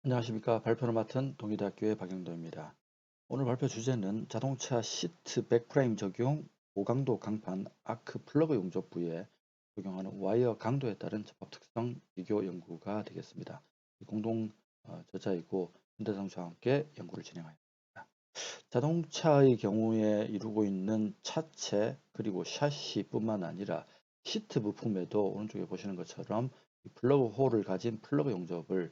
안녕하십니까. 발표를 맡은 동의대학교의 박영도입니다. 오늘 발표 주제는 자동차 시트 백프레임 적용 고강도 강판 아크 플러그 용접부에 적용하는 와이어 강도에 따른 접합 특성 비교 연구가 되겠습니다. 공동 저자이고 현대자동차와 함께 연구를 진행하였습니다. 자동차의 경우에 이루고 있는 차체 그리고 샤시뿐만 아니라 시트 부품에도 오른쪽에 보시는 것처럼 플러그 홀을 가진 플러그 용접을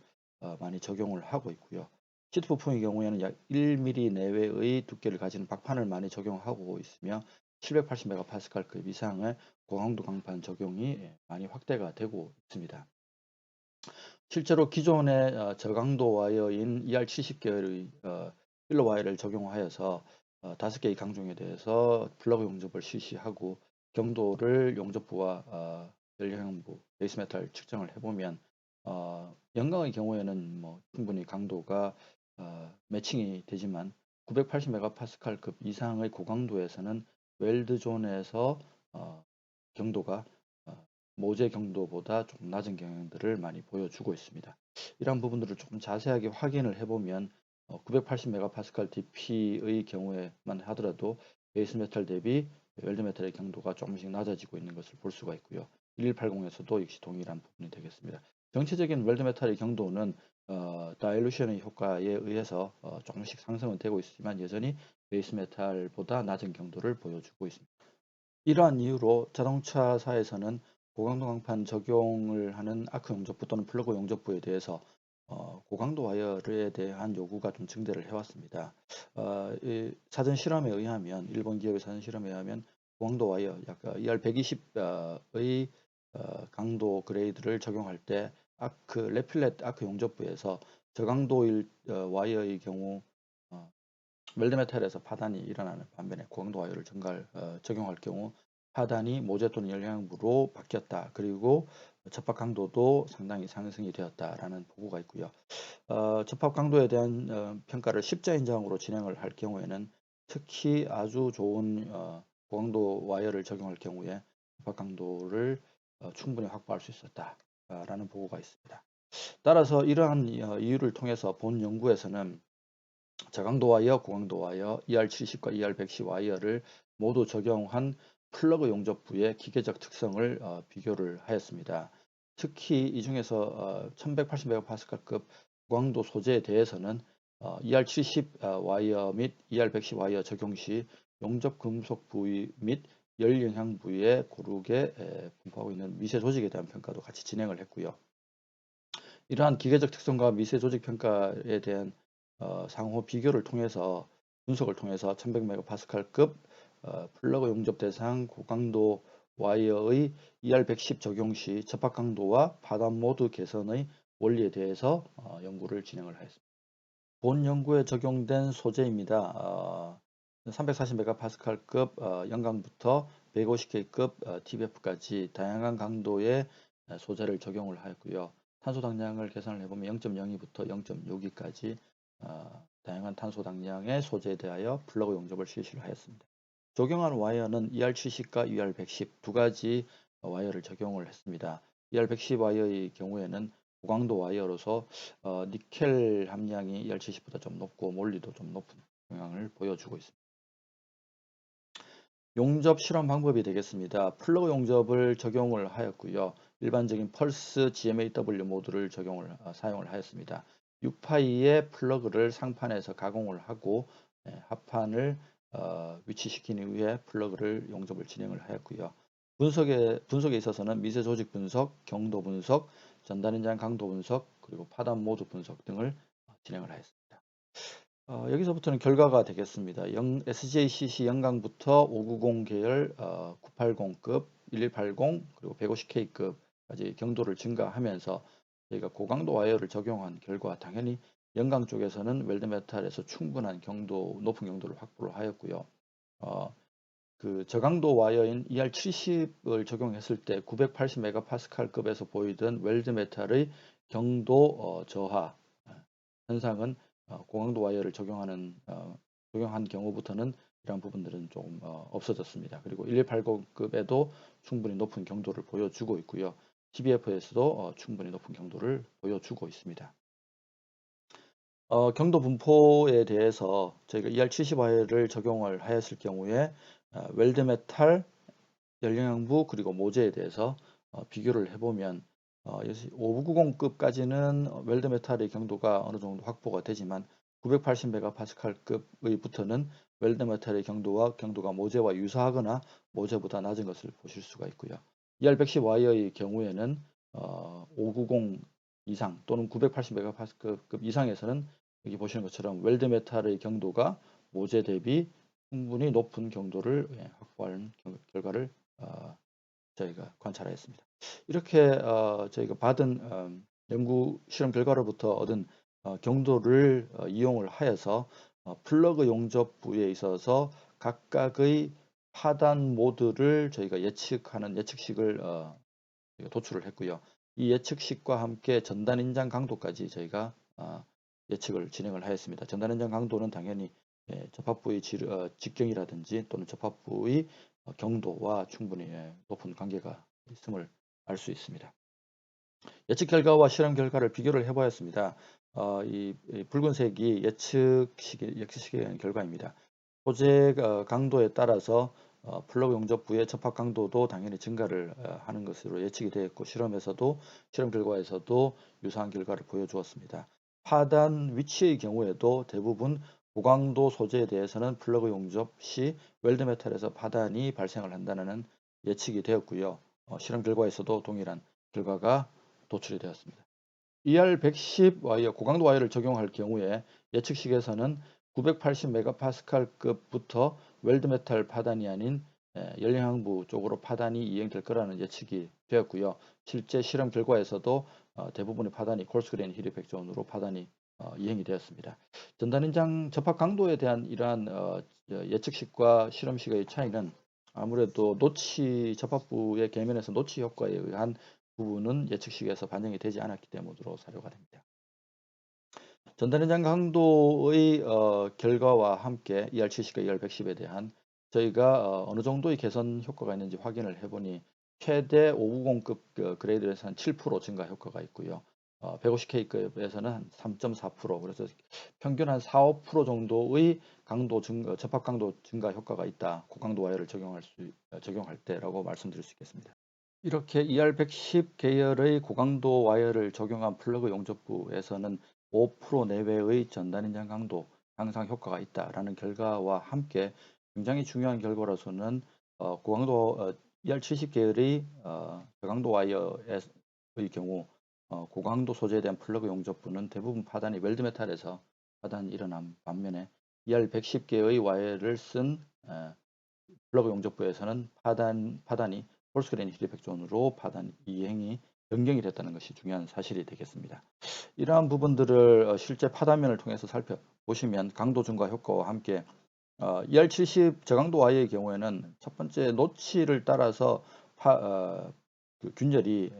많이 적용을 하고 있고요. 시트 부품의 경우에는 약 1mm 내외의 두께를 가지는 박판을 많이 적용하고 있으며 780메가파스칼급 이상의 고강도 강판 적용이 많이 확대가 되고 있습니다. 실제로 기존의 저강도 와이어인 ER70 계열의 필러 와이어를 적용하여서 5개의 강종에 대해서 플러그 용접을 실시하고 경도를 용접부와 연료형부, 베이스메탈 측정을 해보면 영광의 경우에는 뭐 충분히 강도가 매칭이 되지만 980메가파스칼급 이상의 고강도에서는 웰드 존에서 경도가 모재 경도보다 조금 낮은 경향들을 많이 보여주고 있습니다. 이러한 부분들을 조금 자세하게 확인을 해보면 980메가파스칼 DP의 경우에만 하더라도 베이스 메탈 대비 웰드 메탈의 경도가 조금씩 낮아지고 있는 것을 볼 수가 있고요. 1180에서도 역시 동일한 부분이 되겠습니다. 전체적인 웰드 메탈의 경도는 다일루션의 효과에 의해서 조금씩 상승은 되고 있지만 여전히 베이스 메탈보다 낮은 경도를 보여주고 있습니다. 이러한 이유로 자동차사에서는 고강도 강판 적용을 하는 아크 용접부 또는 플러그 용접부에 대해서 고강도 와이어에 대한 요구가 좀 증대를 해왔습니다. 사전 실험에 의하면 일본 기업의 사전 실험에 의하면 고강도 와이어 약 ER120의 강도 그레이드를 적용할 때 아크 레필렛 아크 용접부에서 저강도 와이어의 경우 웰드 메탈에서 파단이 일어나는 반면에 고강도 와이어를 적용할 경우 파단이 모재 또는 열량부로 바뀌었다. 그리고 접합 강도도 상당히 상승이 되었다라는 보고가 있고요. 접합 강도에 대한 평가를 십자인정으로 진행을 할 경우에는 특히 아주 좋은 고강도 와이어를 적용할 경우에 접합 강도를 충분히 확보할 수 있었다라는 보고가 있습니다. 따라서 이러한 이유를 통해서 본 연구에서는 저강도 와이어, 고강도 와이어, ER70과 ER110 와이어를 모두 적용한 플러그 용접부의 기계적 특성을 비교를 하였습니다. 특히 이 중에서 1180메가파스칼급 고강도 소재에 대해서는 ER70 와이어 및 ER110 와이어 적용 시 용접 금속 부위 및 열 영향 부위에 고르게 분포하고 있는 미세 조직에 대한 평가도 같이 진행을 했고요. 이러한 기계적 특성과 미세 조직 평가에 대한 상호 비교를 통해서 분석을 통해서 1100메가파스칼급 플러그 용접 대상 고강도 와이어의 ER110 적용 시 접합 강도와 파단 모드 개선의 원리에 대해서 연구를 진행을 하였습니다. 본 연구에 적용된 소재입니다. 340메가파스칼급 영강부터 150K급 TBF까지 다양한 강도의 소재를 적용을 하였고요. 탄소 당량을 계산을 해보면 0.02부터 0.62까지 다양한 탄소 당량의 소재에 대하여 플러그 용접을 실시를 하였습니다. 적용한 와이어는 ER70과 ER110 두 가지 와이어를 적용을 했습니다. ER110 와이어의 경우에는 고강도 와이어로서 니켈 함량이 ER70보다 좀 높고 몰리도 좀 높은 영향을 보여주고 있습니다. 용접 실험 방법이 되겠습니다. 플러그 용접을 적용을 하였고요. 일반적인 펄스 GMAW 모드를 사용을 하였습니다. 6파이의 플러그를 상판에서 가공을 하고 하판을 위치시킨 이후에 플러그를 용접을 진행을 하였고요. 분석에 있어서는 미세 조직 분석, 경도 분석, 전단현장 강도 분석, 그리고 파단 모드 분석 등을 진행을 하였습니다. 여기서부터는 결과가 되겠습니다. SJCC 영강부터 590 계열 980급, 1180 그리고 150K급까지 경도를 증가하면서 저희가 고강도 와이어를 적용한 결과 당연히 영강 쪽에서는 웰드메탈에서 충분한 높은 경도를 확보를 하였고요. 그 저강도 와이어인 ER70을 적용했을 때 980메가파스칼급에서 보이던 웰드메탈의 경도 저하 현상은 고강도 와이어를 적용한 경우부터는 이러한 부분들은 조금 없어졌습니다. 그리고 1180급에도 충분히 높은 경도를 보여주고 있고요. TBF에서도 충분히 높은 경도를 보여주고 있습니다. 경도 분포에 대해서 저희가 ER70 와이어를 적용을 하였을 경우에 웰드 메탈, 열영양부 그리고 모재에 대해서 비교를 해보면 5990급까지는 웰드 메탈의 경도가 어느 정도 확보가 되지만 980메가파스칼급의부터는 웰드 메탈의 경도가 모재와 유사하거나 모재보다 낮은 것을 보실 수가 있고요. ER110 와이어의 경우에는 590 이상 또는 980메가파스칼급 이상에서는 여기 보시는 것처럼 웰드 메탈의 경도가 모재 대비 충분히 높은 경도를 확보하는 결과를 저희가 관찰하였습니다. 이렇게 저희가 받은 연구 실험 결과로부터 얻은 경도를 이용을 하여서 플러그 용접부에 있어서 각각의 파단 모드를 저희가 예측하는 예측식을 도출을 했고요. 이 예측식과 함께 전단 인장 강도까지 저희가 예측을 진행을 하였습니다. 전단 인장 강도는 당연히 접합부의 직경이라든지 또는 접합부의 경도와 충분히 높은 관계가 있음을 알 수 있습니다. 예측 결과와 실험 결과를 비교를 해보았습니다. 이 붉은색이 예측식의 결과입니다. 소재 강도에 따라서 플러그 용접부의 접합 강도도 당연히 증가를 하는 것으로 예측이 되었고 실험 결과에서도 유사한 결과를 보여주었습니다. 파단 위치의 경우에도 대부분 고강도 소재에 대해서는 플러그 용접 시 웰드메탈에서 파단이 발생을 한다는 예측이 되었고요. 실험 결과에서도 동일한 결과가 도출이 되었습니다. ER110 와이어 고강도 와이어를 적용할 경우에 예측식에서는 980메가파스칼급부터 웰드메탈 파단이 아닌 열량항부 쪽으로 파단이 이행될 거라는 예측이 되었고요. 실제 실험 결과에서도 대부분의 파단이 콜스그레인 힐리백존으로 파단이 이행이 되었습니다. 전단인장 접합 강도에 대한 이러한 예측식과 실험식의 차이는 아무래도 노치 접합부의 계면에서 노치 효과에 의한 부분은 예측식에서 반영이 되지 않았기 때문으로 사료가 됩니다. 전단연장 강도의 결과와 함께 ER70과 ER110에 대한 저희가 어느 정도의 개선 효과가 있는지 확인을 해보니 최대 590급 그레이드에서는 7% 증가 효과가 있고요. 150K급에서는 한 3.4% 그래서 평균 한 4, 5% 정도의 접합 강도 증가 효과가 있다. 고강도 와이어를 적용할 때라고 말씀드릴 수 있겠습니다. 이렇게 ER110 계열의 고강도 와이어를 적용한 플러그 용접부에서는 5% 내외의 전단인장 강도 향상 효과가 있다라는 결과와 함께 굉장히 중요한 결과로서는 고강도 ER70 계열의 저강도 와이어의 경우 고강도 소재에 대한 플러그 용접부는 대부분 파단이 웰드메탈에서 파단이 일어난 반면에 ER110계의 와이어를 쓴 플러그 용접부에서는 파단이 홀스그레인 힐리백존으로 파단 이행이 변경이 됐다는 것이 중요한 사실이 되겠습니다. 이러한 부분들을 실제 파단면을 통해서 살펴보시면 강도 증가 효과와 함께 ER70 저강도 와이어의 경우에는 첫 번째 노치를 따라서 그 균열이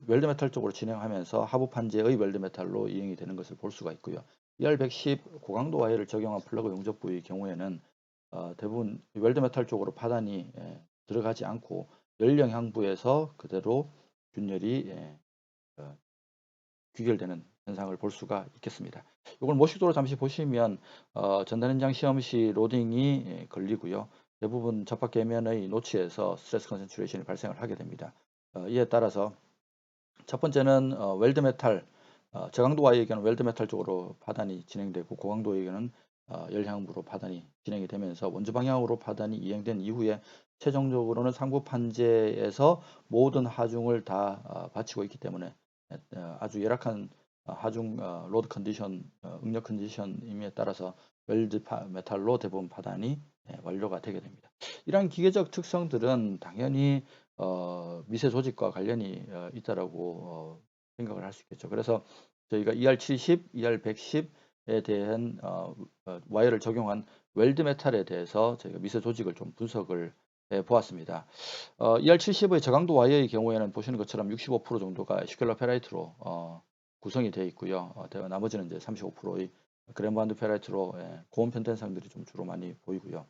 웰드메탈 쪽으로 진행하면서 하부 판재의 웰드메탈로 이행이 되는 것을 볼 수가 있고요. ER110 고강도 와이어를 적용한 플러그 용접부의 경우에는 대부분 웰드메탈 쪽으로 파단이 들어가지 않고 열령향부에서 그대로 균열이 귀결되는 현상을 볼 수가 있겠습니다. 이걸 모식도로 잠시 보시면 전단연장 시험 시 로딩이 걸리고요. 대부분 접합 계면의 노치에서 스트레스 컨센트레이션이 발생을 하게 됩니다. 이에 따라서 첫 번째는 웰드메탈 저강도 와이어에게는 웰드메탈 쪽으로 파단이 진행되고 고강도에게는 열향부로 파단이 진행이 되면서 원주 방향으로 파단이 이행된 이후에 최종적으로는 상부 판재에서 모든 하중을 다 바치고 있기 때문에 아주 열악한 하중 로드 컨디션, 응력 컨디션임에 따라서 웰드 메탈로 대부분 파단이 완료가 되게 됩니다. 이러한 기계적 특성들은 당연히 미세 조직과 관련이 있다라고 생각을 할 수 있겠죠. 그래서 저희가 ER70, ER110에 대한 와이어를 적용한 웰드 메탈에 대해서 저희가 미세 조직을 좀 분석을 해 보았습니다. ER70의 저강도 와이어의 경우에는 보시는 것처럼 65% 정도가 시큘러 페라이트로 구성이 되어 있고요. 나머지는 이제 35%의 그랜반드 페라이트로 고온 편ten성들이 좀 주로 많이 보이고요.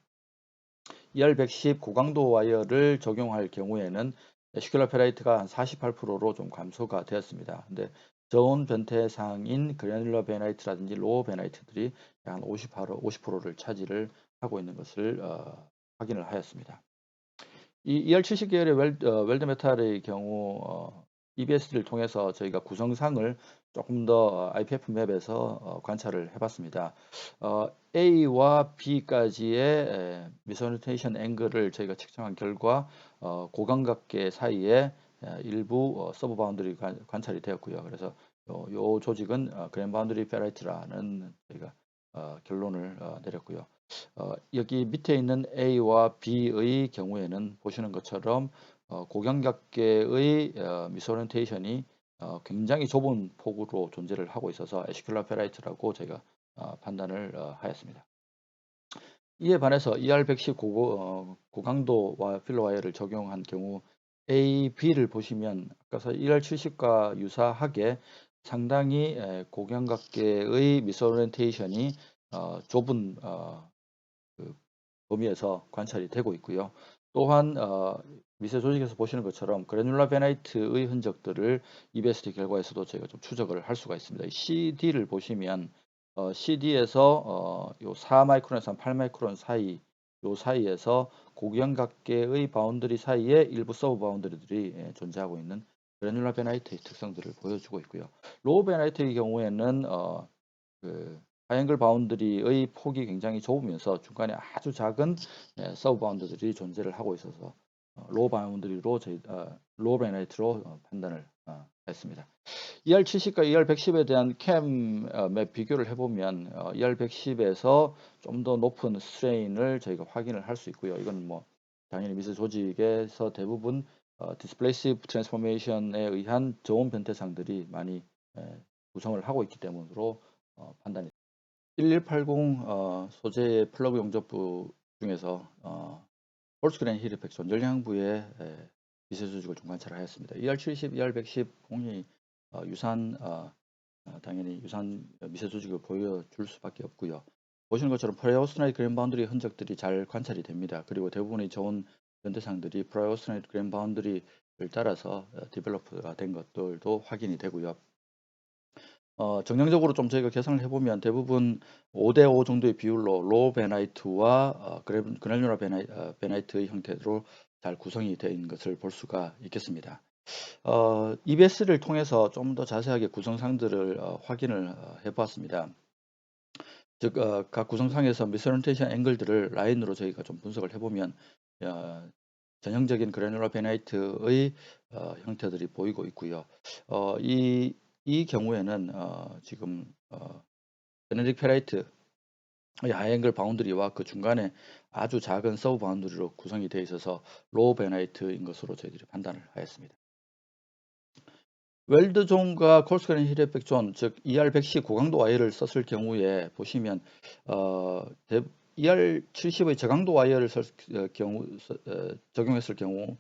ER110 고강도 와이어를 적용할 경우에는 시큘러 페라이트가 한 48%로 좀 감소가 되었습니다. 근데 저온 변태상인 그래놀라 베나이트라든지 로어 베나이트들이 약 50%를 차지를 하고 있는 것을 확인을 하였습니다. 이 ER70 계열의 웰드 메탈의 경우 EBS를 통해서 저희가 구성상을 조금 더 IPF 맵에서 관찰을 해봤습니다. A와 B까지의 미스오리엔테이션 앵글을 저희가 측정한 결과 고감각계 사이에 일부 서브 바운더리 관찰이 되었고요. 그래서 요 조직은 그랜 바운더리 페라이트라는 저희가 결론을 내렸고요. 여기 밑에 있는 A와 B의 경우에는 보시는 것처럼 고경각계의 미스오리엔테이션이 굉장히 좁은 폭으로 존재를 하고 있어서 에시큘라 페라이트라고 저희가 판단을 하였습니다. 이에 반해서 ER110 고강도와 필러 와이어를 적용한 경우 A, B를 보시면 아까 ER70과 유사하게 상당히 고경각계의 미스오리엔테이션이 좁은 그 범위에서 관찰이 되고 있고요. 또한 미세 조직에서 보시는 것처럼 그래놀라 베나이트의 흔적들을 EBSD 결과에서도 저희가 좀 추적을 할 수가 있습니다. CD를 보시면 CD에서 요 4마이크론에서 8마이크론 사이 요 사이에서 고경각계의 바운더리 사이에 일부 서브 바운더리들이 존재하고 있는 그래놀라 베나이트의 특성들을 보여주고 있고요. 로우 베나이트의 경우에는 그 하이앵글 바운드리의 폭이 굉장히 좁으면서 중간에 아주 작은 서브 바운드들이 존재를 하고 있어서 로우 바운드리로 로우 베나이트로 판단을 했습니다. ER70과 ER110에 대한 캠 맵 비교를 해보면 ER110에서 좀 더 높은 스트레인을 저희가 확인을 할 수 있고요. 이건 뭐 당연히 미세 조직에서 대부분 디스플레이시브 트랜스포메이션에 의한 저온 변태상들이 많이 구성을 하고 있기 때문으로 판단이 1180 소재의 플러그 용접부 중에서 홀스그레인 힐이펙션 열량부의 미세 조직을 좀 관찰하였습니다. ER70, ER110 공이 유사한 당연히 유사한 미세 조직을 보여줄 수밖에 없고요. 보시는 것처럼 프라이오스나이트 그랜 바운드리 흔적들이 잘 관찰이 됩니다. 그리고 대부분의 저온 변태상들이 프라이오스나이트 그랜 바운드리를 따라서 디벨로프가 된 것들도 확인이 되고요. 정량적으로 좀 저희가 계산을 해보면 대부분 5대5 정도의 비율로 로우 베나이트와 그래놀라 베나이트의 형태로 잘 구성이 되어 있는 것을 볼 수가 있겠습니다. EBS를 통해서 좀 더 자세하게 구성상들을 확인을 해보았습니다. 즉, 각 구성상에서 미스오리엔테이션 앵글들을 라인으로 저희가 좀 분석을 해보면 전형적인 그래놀라 베나이트의 형태들이 보이고 있고요. 이 경우에는 지금 베네딕 페라이트 하이앵글 바운드리와 그 중간에 아주 작은 서브 바운드리로 구성이 되어 있어서 로우 베나이트인 것으로 저희들이 판단을 하였습니다. 웰드존과 콜스그레인 힐에펙 존, 즉 ER110 고강도 와이어를 썼을 경우에 보시면 ER70의 저강도 와이어를 적용했을 경우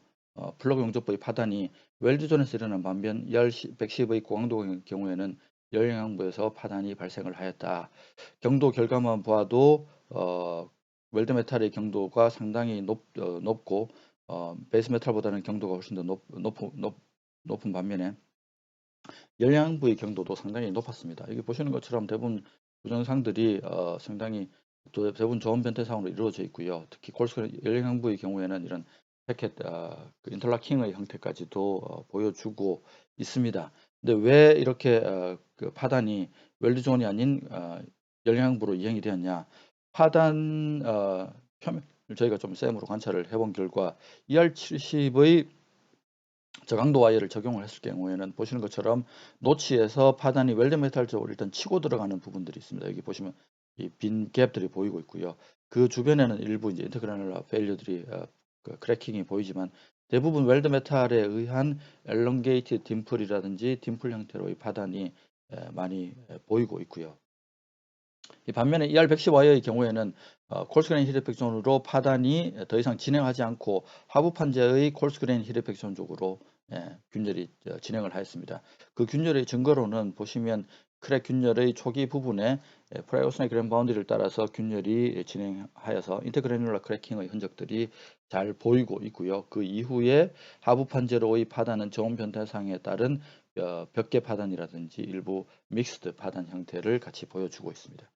플러그 용접부의 파단이 웰드존에서 일어난 반면 ER110의 고강도 경우에는 열영향부에서 파단이 발생을 하였다. 경도 결과만 보아도 웰드 메탈의 경도가 상당히 높고 베이스 메탈보다는 경도가 훨씬 더 높은 반면에 열량부의 경도도 상당히 높았습니다. 여기 보시는 것처럼 대부분 부정상들이 상당히 대부분 저온 변태상으로 이루어져 있고요. 특히 골스크린 열량부의 경우에는 이런 패켓 그 인터라킹의 형태까지도 보여주고 있습니다. 근데 왜 이렇게 그 파단이 웰드존이 아닌 열량부로 이행이 되었냐? 파단 표면을 저희가 좀 셈으로 관찰을 해본 결과 ER70의 저강도 와이어를 적용을 했을 경우에는 보시는 것처럼 노치에서 파단이 웰드 메탈 쪽으로 일단 치고 들어가는 부분들이 있습니다. 여기 보시면 이 빈 갭들이 보이고 있고요. 그 주변에는 일부 이제 인터그라놀라 페일류들이 그 크래킹이 보이지만 대부분 웰드 메탈에 의한 엘런게이트 딤플이라든지 딤플 형태로의 파단이 많이 보이고 있고요. 이 반면에 ER110 와이어의 경우에는 콜스그레인 힐에펙션으로 파단이 더 이상 진행하지 않고 하부 판재의 콜스그레인 힐에펙션 쪽으로 균열이 진행을 하였습니다. 그 균열의 증거로는 보시면 크랙 균열의 초기 부분에 프라이오스나이 그랜 바운드리를 따라서 균열이 진행하여서 인터그래놀라 크래킹의 흔적들이 잘 보이고 있고요. 그 이후에 하부 판재로의 파단은 저온 변태상에 따른 벽계 파단이라든지 일부 믹스드 파단 형태를 같이 보여주고 있습니다.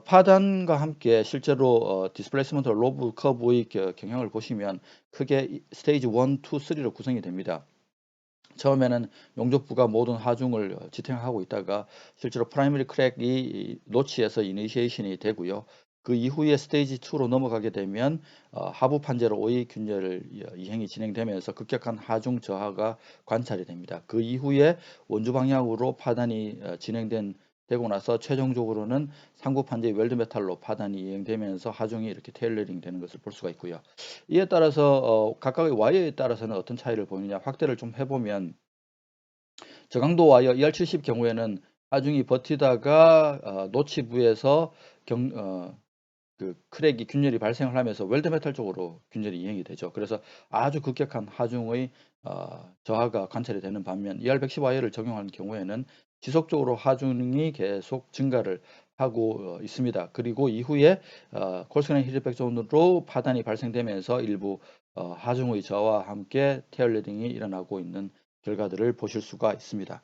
파단과 함께 실제로 디스플레이스먼트 로브 커브의 경향을 보시면 크게 스테이지 1, 2, 3로 구성이 됩니다. 처음에는 용접부가 모든 하중을 지탱하고 있다가 실제로 프라이머리 크랙이 노치에서 이니시에이션이 되고요. 그 이후에 스테이지 2로 넘어가게 되면 하부 판재로의 균열 이행이 진행되면서 급격한 하중 저하가 관찰이 됩니다. 그 이후에 원주 방향으로 파단이 되고 나서 최종적으로는 상부 판재 웰드메탈로 파단이 이행되면서 하중이 이렇게 테일러링 되는 것을 볼 수가 있고요. 이에 따라서 각각의 와이어에 따라서는 어떤 차이를 보이느냐 확대를 좀 해보면 저강도 와이어 ER70 경우에는 하중이 버티다가 노치부에서 그 크랙이 균열이 발생을 하면서 웰드메탈 쪽으로 균열이 이행이 되죠. 그래서 아주 급격한 하중의 저하가 관찰이 되는 반면 ER110 와이어를 적용하는 경우에는 지속적으로 하중이 계속 증가를 하고 있습니다. 그리고 이후에 콜스크린 힐백 존으로 파단이 발생되면서 일부 하중의 저하와 함께 테일러링이 일어나고 있는 결과들을 보실 수가 있습니다.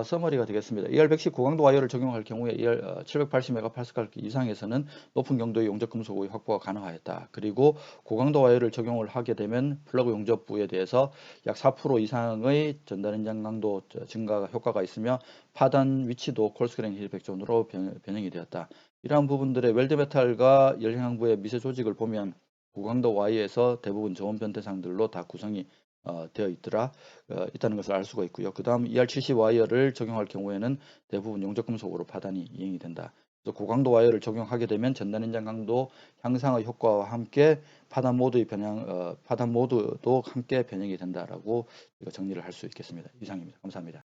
서머리가 되겠습니다. ER110 고강도 와이어를 적용할 경우에 ER 780MPa 이상에서는 높은 경도의 용접 금속의 확보가 가능하였다. 그리고 고강도 와이어를 적용을 하게 되면 플러그 용접부에 대해서 약 4% 이상의 전달 연장 강도 증가 효과가 있으며 파단 위치도 콜스크린 힐백 존으로 변형이 되었다. 이러한 부분들의 웰드메탈과 열향부의 미세 조직을 보면 고강도 와이어에서 대부분 저온 변태상들로 다 구성이 되어 있다는 것을 알 수가 있고요. 그 다음 ER70 와이어를 적용할 경우에는 대부분 용접금속으로 파단이 이행이 된다. 그래서 고강도 와이어를 적용하게 되면 전단 연장 강도 향상의 효과와 함께 파단 모드도 함께 변형이 된다라고 정리를 할 수 있겠습니다. 이상입니다. 감사합니다.